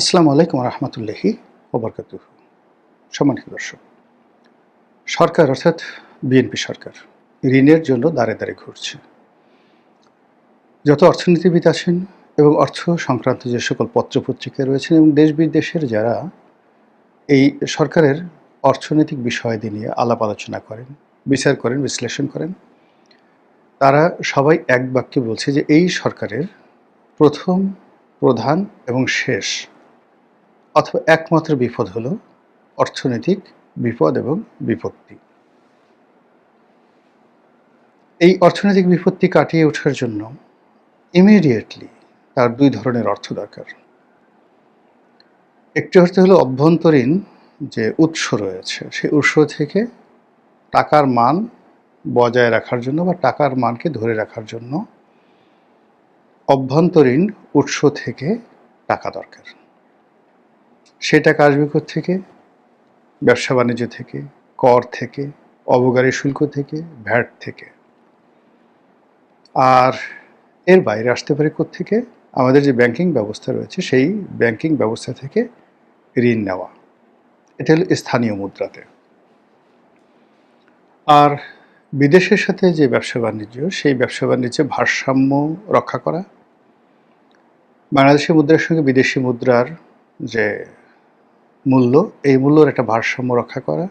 আসসালামু আলাইকুম রহমতুল্লাহি ওবরকাতুহু। সম্মানিত দর্শক, সরকার অর্থাৎ বিএনপি সরকার ঋণের জন্য দাঁড়ে দাঁড়ে ঘুরছে। যত অর্থনীতিবিদ আছেন এবং অর্থ সংক্রান্ত যে সকল পত্রপত্রিকা রয়েছেন এবং দেশ বিদেশের যারা এই সরকারের অর্থনৈতিক বিষয়াদি নিয়ে আলাপ আলোচনা করেন, বিচার করেন, বিশ্লেষণ করেন, তারা সবাই এক বাক্যে বলছে যে এই সরকারের প্রথম, প্রধান এবং শেষ অথবা একমাত্র বিপদ হলো অর্থনৈতিক বিপদ এবং বিপত্তি। এই অর্থনৈতিক বিপত্তি কাটিয়ে ওঠার জন্য ইমিডিয়েটলি তার দুই ধরনের অর্থ দরকার। একটি অর্থ হলো অভ্যন্তরীণ যে উৎস রয়েছে সেই উৎস থেকে টাকার মান বজায় রাখার জন্য বা টাকার মানকে ধরে রাখার জন্য অভ্যন্তরীণ উৎস থেকে টাকা দরকার। সে টাকা আসবে কোত্থেকে? ব্যবসা বাণিজ্য থেকে, কর থেকে, অবগারি শুল্ক থেকে, ভ্যাট থেকে। আর এর বাইরে আসতে পারে কোত্থেকে? আমাদের যে ব্যাংকিং ব্যবস্থা রয়েছে সেই ব্যাংকিং ব্যবস্থা থেকে ঋণ নেওয়া। এটা হলো স্থানীয় মুদ্রাতে। আর বিদেশের সাথে যে ব্যবসা বাণিজ্য সেই ব্যবসা বাণিজ্যে ভারসাম্য রক্ষা করা, বাংলাদেশি মুদ্রার সঙ্গে বিদেশি মুদ্রার যে মূল্য, এই মূল্যর একটা ভারসাম্য রক্ষা করা।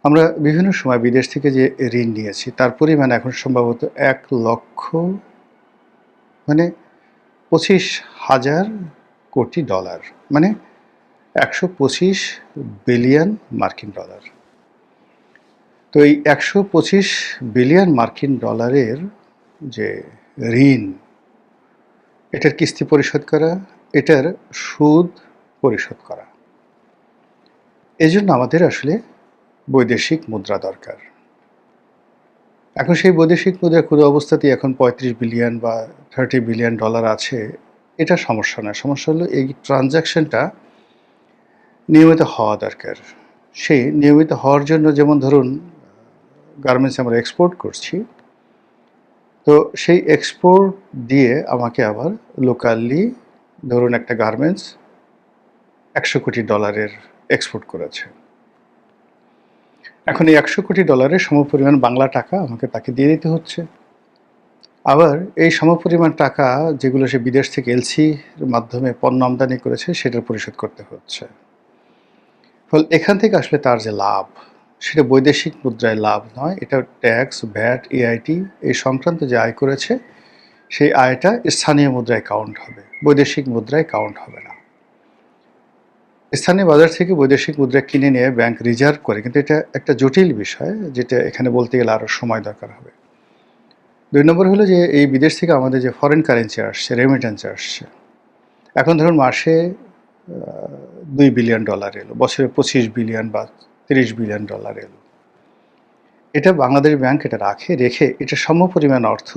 আমরা বিভিন্ন সময় বিদেশ থেকে যে ঋণ নিয়েছি তার পরিমাণ এখন সম্ভবত 1,00,000 মানে 25,000 কোটি ডলার, মানে 125 বিলিয়ন মার্কিন ডলার। তো এই 125 বিলিয়ন মার্কিন ডলারের যে ঋণ, এটার কিস্তি পরিশোধ করা, এটার সুদ পরিশোধ করা, এজন্য আমাদের আসলে বৈদেশিক মুদ্রা দরকার। এখন সেই বৈদেশিক মুদ্রা কোনো অবস্থাতেই এখন 35 বিলিয়ন বা 30 বিলিয়ন ডলার আছে, এটা সমস্যা না। সমস্যা হলো এই ট্রানজ্যাকশনটা নিয়মিত হওয়া দরকার। সেই নিয়মিত হওয়ার জন্য যেমন ধরুন গার্মেন্টস আমরা এক্সপোর্ট করছি, তো সেই এক্সপোর্ট দিয়ে আমাকে আবার লোকালি ধরুন একটা গার্মেন্টস 100 কোটি ডলারের এক্সপোর্ট করেছে। এখন এই 100 কোটি ডলারের সমপরিমাণ বাংলা টাকা আমাকে তাকে দিয়ে দিতে হচ্ছে। আবার এই সমপরিমাণ টাকা যেগুলো সে বিদেশ থেকে এলসির মাধ্যমে পণ্য আমদানি করেছে সেটার পরিশোধ করতে হচ্ছে। ফলে এখান থেকে আসলে তার যে লাভ, সেটা বৈদেশিক মুদ্রায় লাভ নয়, এটা ট্যাক্স, ভ্যাট, এআইটি এই সংক্রান্ত যে আয় করেছে সেই আয়টা স্থানীয় মুদ্রায় কাউন্ট হবে, বৈদেশিক মুদ্রায় কাউন্ট হবে না। স্থানীয় বাজার থেকে বৈদেশিক মুদ্রা কিনে নিয়ে ব্যাংক রিজার্ভ করে, কিন্তু এটা একটা জটিল বিষয় যেটা এখানে বলতে গেলে আরও সময় দরকার হবে। 2 নম্বর হলো যে এই বিদেশ থেকে আমাদের যে ফরেন কারেন্সি আসছে, রেমিটেন্স আসছে, এখন ধরুন মাসে 2 বিলিয়ন ডলার এলো, বছরে 25 বিলিয়ন বা 30 বিলিয়ন ডলার এলো। এটা বাংলাদেশ ব্যাংক এটা রেখে এটা সমপরিমাণ অর্থ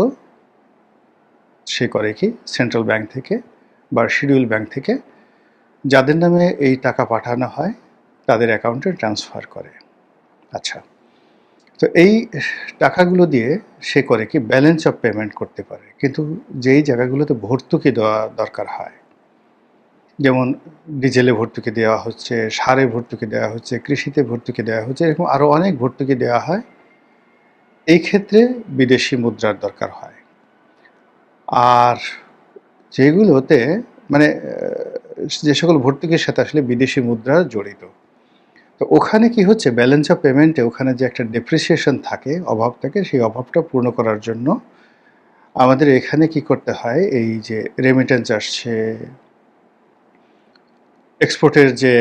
সে করে কি সেন্ট্রাল ব্যাংক থেকে বা শিডিউল ব্যাংক থেকে যাদের নামে এই টাকা পাঠানো হয় তাদের অ্যাকাউন্টে ট্রান্সফার করে। আচ্ছা, তো এই টাকাগুলো দিয়ে সে করে কি ব্যালেন্স অফ পেমেন্ট করতে পারে। কিন্তু যেই জায়গাগুলোতে ভর্তুকি দেওয়া দরকার হয়, যেমন ডিজেলে ভর্তুকি দেওয়া হচ্ছে, সারে ভর্তুকি দেওয়া হচ্ছে, কৃষিতে ভর্তুকি দেওয়া হচ্ছে, এরকম আরও অনেক ভর্তুকি দেওয়া হয়, এই ক্ষেত্রে বিদেশি মুদ্রার দরকার হয়। আর যেগুলোতে মানে যে সকল ভর্তুকির সাথে আসলে বিদেশি মুদ্রা জড়িত, তো ওখানে কি হচ্ছে ব্যালেন্স অফ পেমেন্টে ওখানে যে একটা ডেপ্রিসিয়েশন থাকে, অভাব থাকে, সেই অভাবটা পূর্ণ করার জন্য আমাদের এখানে কি করতে হয়, এই যে রেমিটেন্স আসছে, এক্সপোর্টের যে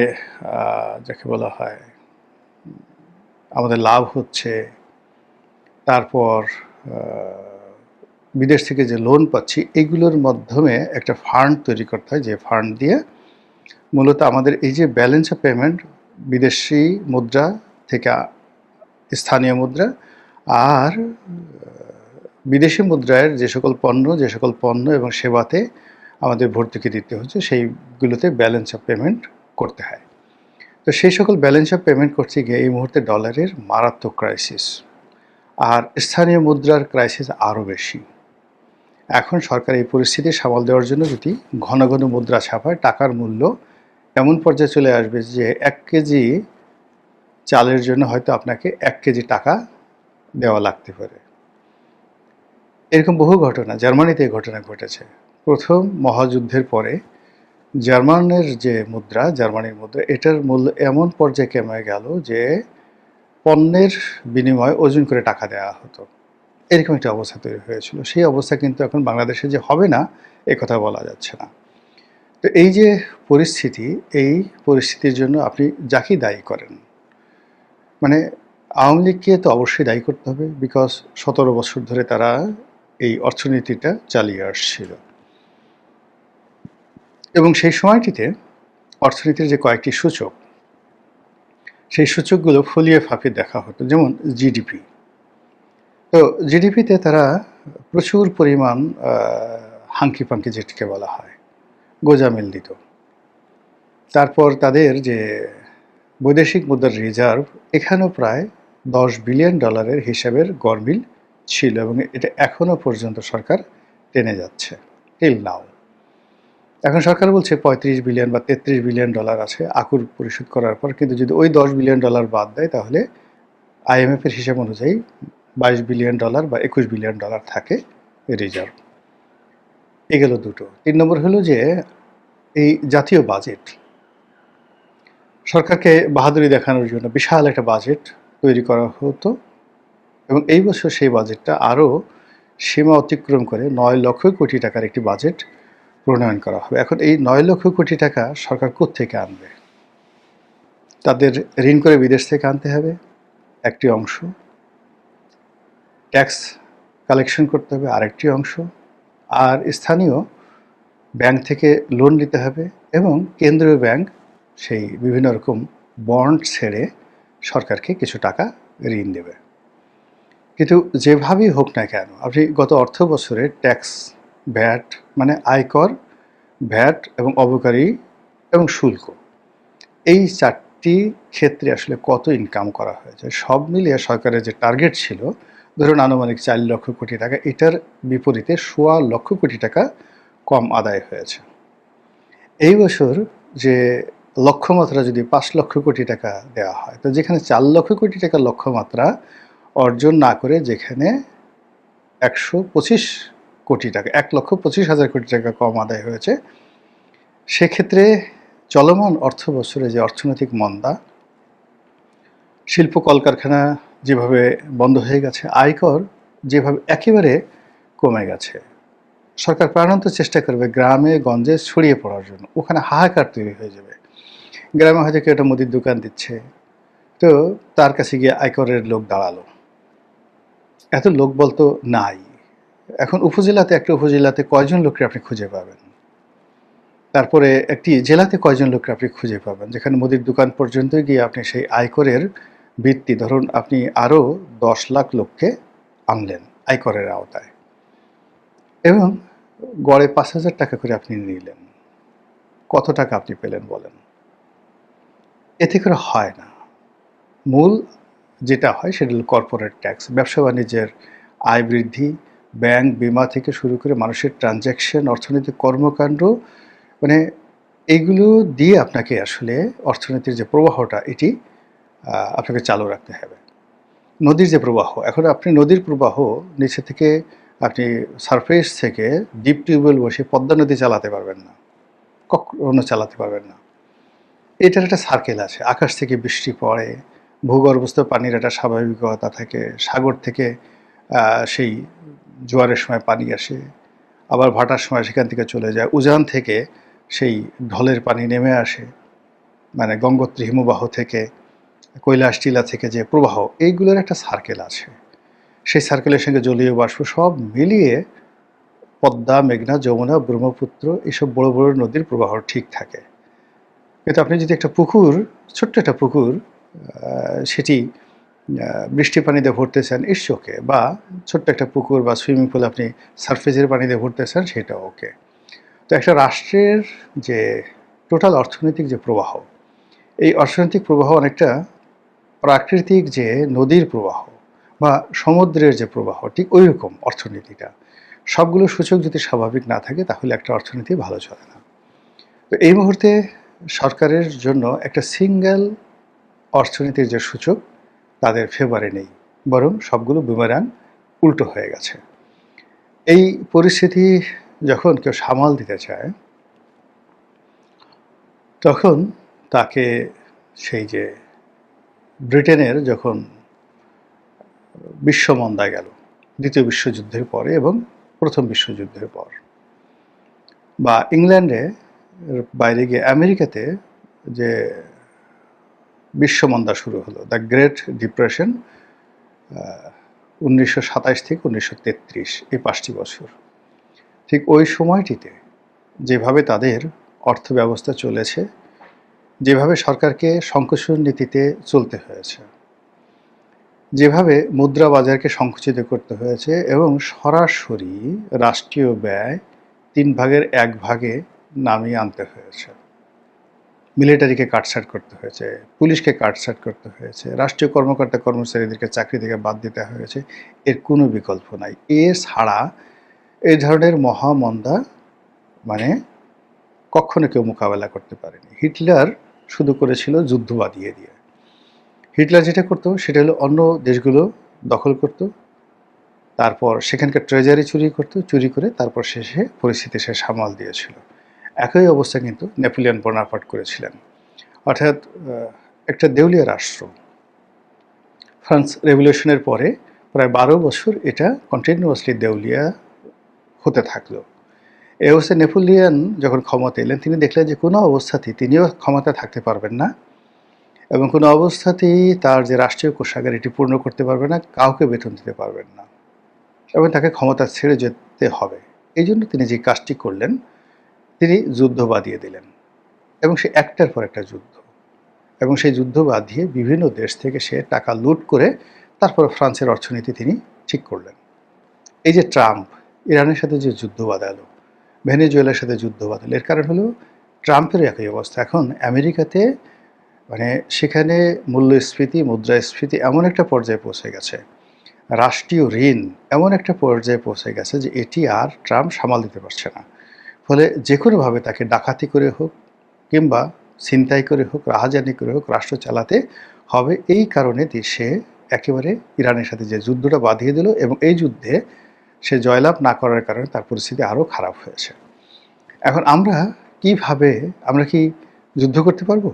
যাকে বলা হয় আমাদের লাভ হচ্ছে, তারপর বিদেশ থেকে যে লোন পাচ্ছি, এগুলোর মাধ্যমে একটা ফান্ড তৈরি করতে হয়, যে ফান্ড দিয়ে মূলত আমাদের এই যে ব্যালেন্স অফ পেমেন্ট বিদেশি মুদ্রা থেকে স্থানীয় মুদ্রা আর বিদেশি মুদ্রার যে সকল পণ্য এবং সেবাতে আমাদের ভর্তুকি দিতে হচ্ছে, সেইগুলোতে ব্যালেন্স অফ পেমেন্ট করতে হয়। তো সেই সকল ব্যালেন্স অফ পেমেন্ট করতে গিয়ে এই মুহূর্তে ডলারের মারাত্মক ক্রাইসিস, আর স্থানীয় মুদ্রার ক্রাইসিস আরও বেশি। এখন সরকার এই পরিস্থিতি সামাল দেওয়ার জন্য যদি ঘন ঘন মুদ্রা ছাপায়, টাকার মূল্য এমন পর্যায়ে চলে আসবে যে 1 কেজি চালের জন্য হয়তো আপনাকে 1 কেজি টাকা দেওয়া লাগতে পারে। এরকম বহু ঘটনা, জার্মানিতে এই ঘটনা ঘটেছে। প্রথম মহাযুদ্ধের পরে জার্মানির যে মুদ্রা, জার্মানির মুদ্রা, এটার মূল্য এমন পর্যায়ে কমে গেল যে পণ্যের বিনিময়ে ওজন করে টাকা দেওয়া হতো। এরকম একটা অবস্থা তৈরি হয়েছিল। সেই অবস্থা কিন্তু এখন বাংলাদেশে যে হবে না, এ কথা বলা যাচ্ছে না। তো এই যে পরিস্থিতি, এই পরিস্থিতির জন্য আপনি যাকেই দায়ী করেন, মানে আওয়ামী লীগকে তো অবশ্যই দায়ী করতে হবে, বিকজ 17 বছর ধরে তারা এই অর্থনীতিটা চালিয়ে আসছিল। এবং সেই সময়টিতে অর্থনীতির যে কয়েকটি সূচক, সেই সূচকগুলো ফলিয়ে ফাঁপিয়ে দেখা হতো, যেমন জিডিপি। তো জিডিপিতে তারা প্রচুর পরিমাণ হাঙ্কি পাঙ্কি যেটিকে বলা হয়, গোঁজামিল দিত। তারপর তাদের যে বৈদেশিক মুদ্রার রিজার্ভ, এখানেও প্রায় $10 বিলিয়ন হিসাবের গরমিল ছিল, এবং এটা এখনও পর্যন্ত সরকার টেনে যাচ্ছে টিল নাও। এখন সরকার বলছে 35 বিলিয়ন বা 33 বিলিয়ন ডলার আছে আকুর পরিশোধ করার পর, কিন্তু যদি ওই $10 বিলিয়ন বাদ দেয় তাহলে আইএমএফের হিসাব অনুযায়ী $22 বিলিয়ন বা $21 বিলিয়ন থাকে রিজার্ভ। এ গেল দুটো। 3 নম্বর হলো যে এই জাতীয় বাজেট, সরকারকে বাহাদুরি দেখানোর জন্য বিশাল একটা বাজেট তৈরি করা হতো, এবং এই বছর সেই বাজেটটা আরও সীমা অতিক্রম করে 9 লক্ষ কোটি টাকার একটি বাজেট প্রণয়ন করা হবে। এখন এই 9 লক্ষ কোটি টাকা সরকার কোত্থেকে আনবে? তাদের ঋণ করে বিদেশ থেকে আনতে হবে একটি অংশ, ট্যাক্স কালেকশন করতে হবে আরেকটি অংশ, আর স্থানীয় ব্যাংক থেকে লোন নিতে হবে, এবং কেন্দ্রীয় ব্যাংক সেই বিভিন্ন রকম বন্ড ছেড়ে সরকারকে কিছু টাকা ঋণ দেবে। কিন্তু যেভাবেই হোক না কেন, আপনি গত অর্থ বছরে ট্যাক্স, ভ্যাট মানে আয়কর, ভ্যাট এবং অবকারী এবং শুল্ক, এই 4টি ক্ষেত্রে আসলে কত ইনকাম করা হয়েছে, সব মিলিয়ে সরকারের যে টার্গেট ছিল ধরুন আনুমানিক 4 লক্ষ কোটি টাকা, এটার বিপরীতে 1.25 লক্ষ কোটি টাকা কম আদায় হয়েছে। এই বছর যে লক্ষ্যমাত্রা যদি 5 লক্ষ কোটি টাকা দেওয়া হয়, তো যেখানে 4 লক্ষ কোটি টাকা লক্ষ্যমাত্রা অর্জন না করে যেখানে 125 কোটি টাকা, 1,25,000 কোটি টাকা কম আদায় হয়েছে, সেক্ষেত্রে চলমান অর্থ বছরে যে অর্থনৈতিক মন্দা, শিল্প কলকারখানা যেভাবে বন্ধ হয়ে গেছে, আয়কর যেভাবে একেবারে কমে গেছে, সরকার প্রাণান্ত চেষ্টা করবে গ্রামে গঞ্জে ছড়িয়ে পড়ার জন্য, ওখানে হাহাকার তৈরি হয়ে যাবে। গ্রামে হয়তো কেউ একটা মুদির দোকান দিচ্ছে, তো তার কাছে গিয়ে আয়করের লোক দাঁড়ালো, এত লোক বলতো নাই। এখন উপজেলাতে, একটা উপজেলাতে কয়জন লোককে আপনি খুঁজে পাবেন? তারপরে একটি জেলাতে কয়জন লোককে আপনি খুঁজে পাবেন, যেখানে মুদির দোকান পর্যন্ত গিয়ে আপনি সেই আয়করের ভিত্তি, ধরুন আপনি আরও 10 লাখ লোককে আনলেন আয়করের আওতায়, এবং গড়ে 5,000 টাকা করে আপনি নিলেন, কত টাকা আপনি পেলেন বলেন? এতে করে হয় না। মূল যেটা হয় সেটা হলো কর্পোরেট ট্যাক্স, ব্যবসা বাণিজ্যের আয় বৃদ্ধি, ব্যাংক, বিমা থেকে শুরু করে মানুষের ট্রানজ্যাকশন, অর্থনৈতিক কর্মকাণ্ড, মানে এইগুলো দিয়ে আপনাকে আসলে অর্থনীতির যে প্রবাহটা, এটি আপনাকে চালু রাখতে হবে। নদীর যে প্রবাহ, এখন আপনি নদীর প্রবাহ নিচে থেকে, আপনি সারফেস থেকে ডিপ টিউবওয়েল বসে পদ্মা নদী চালাতে পারবেন না, কখনো চালাতে পারবেন না। এটার একটা সার্কেল আছে, আকাশ থেকে বৃষ্টি পড়ে, ভূগর্ভস্থ পানির একটা স্বাভাবিকতা থাকে, সাগর থেকে সেই জোয়ারের সময় পানি আসে, আবার ভাটার সময় সেখান থেকে চলে যায়, উজান থেকে সেই ঢলের পানি নেমে আসে, মানে গঙ্গোত্রী হিমবাহ থেকে, কৈলাস টিলা থেকে যে প্রবাহ, এইগুলোর একটা সার্কেল আছে। সেই সার্কেলের সঙ্গে জলীয় বাষ্প সব মিলিয়ে পদ্মা, মেঘনা, যমুনা, ব্রহ্মপুত্র, এসব বড় বড় নদীর প্রবাহ ঠিক থাকে। কিন্তু আপনি যদি একটা পুকুর, ছোট্ট একটা পুকুর, সেটি বৃষ্টি পানিতে ভরতে চান, ইটস ওকে, বা ছোট্ট একটা পুকুর বা সুইমিং পুল আপনি সারফেসের পানিতে ভরতে চান, সেটা ওকে। তো একটা রাষ্ট্রের যে টোটাল অর্থনৈতিক যে প্রবাহ, এই অর্থনৈতিক প্রবাহ অনেকটা প্রাকৃতিক যে নদীর প্রবাহ বা সমুদ্রের যে প্রবাহ, ঠিক ওই রকম অর্থনীতিটা। সবগুলো সূচক যদি স্বাভাবিক না থাকে তাহলে একটা অর্থনীতি ভালো চলে না। তো এই মুহূর্তে সরকারের জন্য একটা সিঙ্গেল অর্থনীতির যে সূচক তাদের ফেভারে নেই, বরং সবগুলো বুমেরাং উল্টো হয়ে গেছে। এই পরিস্থিতি যখন কেউ সামাল দিতে চায় তখন তাকে সেই যে ব্রিটেনের যখন বিশ্বমন্দায় গেল দ্বিতীয় বিশ্বযুদ্ধের পরে এবং প্রথম বিশ্বযুদ্ধের পর, বা ইংল্যান্ডে বাইরে গিয়ে আমেরিকাতে যে বিশ্বমন্দা শুরু হলো, দ্য গ্রেট ডিপ্রেশন 1927 থেকে 1933, এই 5টি বছর, ঠিক ওই সময়টিতে যেভাবে তাদের অর্থব্যবস্থা চলেছে, যেভাবে সরকারকে সংকোচন নীতিতে চলতে হয়েছে, যেভাবে মুদ্রা বাজারকে সংকুচিত করতে হয়েছে এবং সরাসরি রাষ্ট্রীয় ব্যয় 1/3 নামিয়ে আনতে হয়েছে, মিলিটারিকে কাটছাঁট করতে হয়েছে, পুলিশকে কাটছাঁট করতে হয়েছে, রাষ্ট্রীয় কর্মকর্তা কর্মচারীদেরকে চাকরি থেকে বাদ দিতে হয়েছে, এর কোনো বিকল্প নাই। এছাড়া এই ধরনের মহামন্দা মানে কখনো কেউ মোকাবেলা করতে পারেনি। হিটলার শুধু করেছিল যুদ্ধ বাঁধিয়ে দিয়ে। হিটলার যেটা করতো সেটা হলো অন্য দেশগুলো দখল করত, তারপর সেখানকার ট্রেজারি চুরি করে তারপর শেষে পরিস্থিতি সে সামাল দিয়েছিল। একই অবস্থা কিন্তু নেপোলিয়ন বোনাপার্ট করেছিলেন। অর্থাৎ একটা দেউলিয়া রাষ্ট্র ফ্রান্স রেভলিউশনের পরে প্রায় 12 বছর এটা কন্টিনিউয়াসলি দেউলিয়া হতে থাকলো। এই অবস্থায় নেপোলিয়ন যখন ক্ষমতা এলেন তিনি দেখলেন যে কোনো অবস্থাতেই তিনিও ক্ষমতা থাকতে পারবেন না এবং কোনো অবস্থাতেই তার যে রাষ্ট্রীয় কোষাগার এটি পূর্ণ করতে পারবে না, কাউকে বেতন দিতে পারবেন না এবং তাকে ক্ষমতা ছেড়ে যেতে হবে। এই জন্য তিনি যে কাজটি করলেন, তিনি যুদ্ধ বাঁধিয়ে দিলেন এবং সে একটার পর একটা যুদ্ধ, এবং সেই যুদ্ধ বাঁধিয়ে বিভিন্ন দেশ থেকে সে টাকা লুট করে তারপর ফ্রান্সের অর্থনীতি তিনি ঠিক করলেন। এই যে ট্রাম্প ইরানের সাথে যে যুদ্ধ বাঁধালো, ভেনেজুয়েলার সাথে যুদ্ধ বাঁধালো, এর কারণ হলো ট্রাম্পের একই অবস্থা। এখন আমেরিকাতে মানে সেখানে মূল্যস্ফীতি, মুদ্রাস্ফীতি এমন একটা পর্যায়ে পৌঁছে গেছে, রাষ্ট্রীয় ঋণ এমন একটা পর্যায়ে পৌঁছে গেছে যে এটি আর ট্রাম্প সামাল দিতে পারছে না। ফলে যে কোনোভাবে তাকে ডাকাতি করে হোক কিংবা ছিনতাই করে হোক, রাহাজানি করে হোক রাষ্ট্র চালাতে হবে। এই কারণে সে একেবারে ইরানের সাথে যে যুদ্ধটা বাঁধিয়ে দিল এবং এই যুদ্ধে সে জয়লাভ না করার কারণে তার পরিস্থিতি আরও খারাপ হয়েছে। এখন আমরা কি যুদ্ধ করতে পারবো?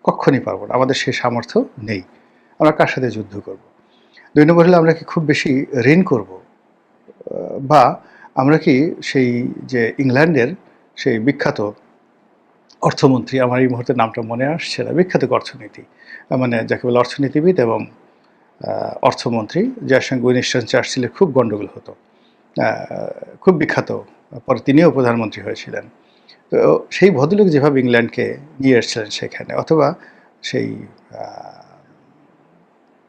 কক্ষণই পারবো না, আমাদের সেই সামর্থ্য নেই। আমরা কার সাথে যুদ্ধ করব? 2 নম্বর হলো আমরা কি খুব বেশি ঋণ করব, বা আমরা কি সেই যে ইংল্যান্ডের সেই বিখ্যাত অর্থমন্ত্রী, আমার এই মুহূর্তে নামটা মনে আসছে না, বিখ্যাত অর্থনীতি মানে যাকে বলে অর্থনীতিবিদ এবং অর্থমন্ত্রী, যার সঙ্গে উইনস্টন চার্চিলের খুব গণ্ডগোল হতো, খুব বিখ্যাত, পরে তিনিও প্রধানমন্ত্রী হয়েছিলেন। তো সেই ভদ্রলোক যেভাবে ইংল্যান্ডকে নিয়ে এসেছিলেন সেখানে, অথবা সেই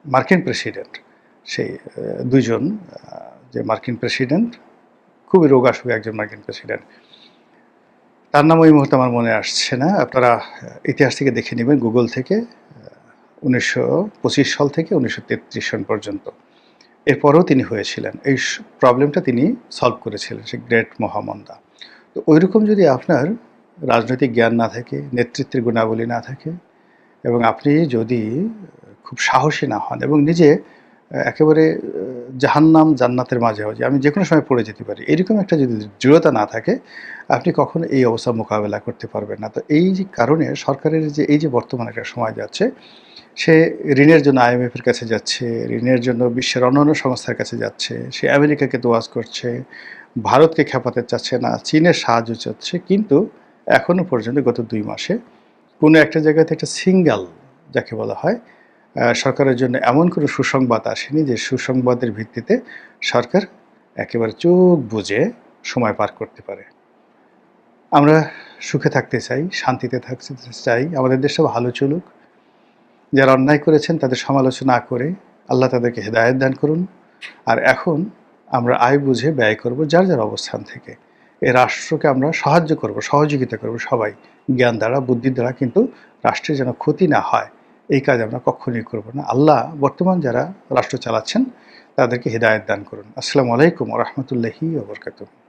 মার্কিন প্রেসিডেন্ট, সেই দুইজন যে মার্কিন প্রেসিডেন্ট, খুবই রোগাসুগা একজন মার্কিন প্রেসিডেন্ট, তার নাম ওই মুহূর্তে আমার মনে আসছে না, আপনারা ইতিহাস থেকে দেখে নেবেন গুগল থেকে, 1925 সাল থেকে 1933 সন পর্যন্ত। এরপরেও তিনি হয়েছিলেন, এই প্রবলেমটা তিনি সলভ করেছিলেন, সে গ্রেট মহামন্দা। তো ওইরকম যদি আপনার রাজনৈতিক জ্ঞান না থাকে, নেতৃত্বের গুণাবলী না থাকে, এবং আপনি যদি খুব সাহসী না হন এবং নিজে একেবারে জাহান্নাম জান্নাতের মাঝে যে আমি যে কোনো সময় পড়ে যেতে পারি, এরকম একটা যদি দৃঢ়তা না থাকে, আপনি কখনো এই অবস্থা মোকাবেলা করতে পারবেন না। তো এই যে কারণে সরকারের যে এই যে বর্তমানে একটা সময় যাচ্ছে, সে ঋণের জন্য IMF-এর কাছে যাচ্ছে, ঋণের জন্য বিশ্বের অন্যান্য সংস্থার কাছে যাচ্ছে, সে আমেরিকাকে দোয়াজ করছে, ভারতকে খেপাতে চাচ্ছে না, চীনের সাহায্য চাচ্ছে, কিন্তু এখনও পর্যন্ত গত 2 মাসে কোনো একটা জায়গাতে একটা সিঙ্গেল, যাকে বলা হয়, সরকারের জন্য এমন কোনো সুসংবাদ আসেনি যে সুসংবাদের ভিত্তিতে সরকার একেবারে চোখ বুজে সময় পার করতে পারে। আমরা সুখে থাকতে চাই, শান্তিতে থাকতে চাই, আমাদের দেশটা ভালো চলুক। যারা অন্যায় করেছেন তাদের সমালোচনা করে আল্লাহ তাদেরকে হেদায়েত দান করুন। আর এখন আমরা আয় বুঝে ব্যয় করব যার যার অবস্থান থেকে। এই রাষ্ট্রকে আমরা সাহায্য করব, সহযোগিতা করব সবাই, জ্ঞান দ্বারা, বুদ্ধির দ্বারা, কিন্তু রাষ্ট্রের যেন ক্ষতি না হয় এই কাজ আমরা কখনোই করব না। আল্লাহ বর্তমান যারা রাষ্ট্র চালাচ্ছেন তাদেরকে হিদায়াত দান করুন। আসসালামু আলাইকুম ওয়া রাহমাতুল্লাহি ওয়া বারাকাতুহু।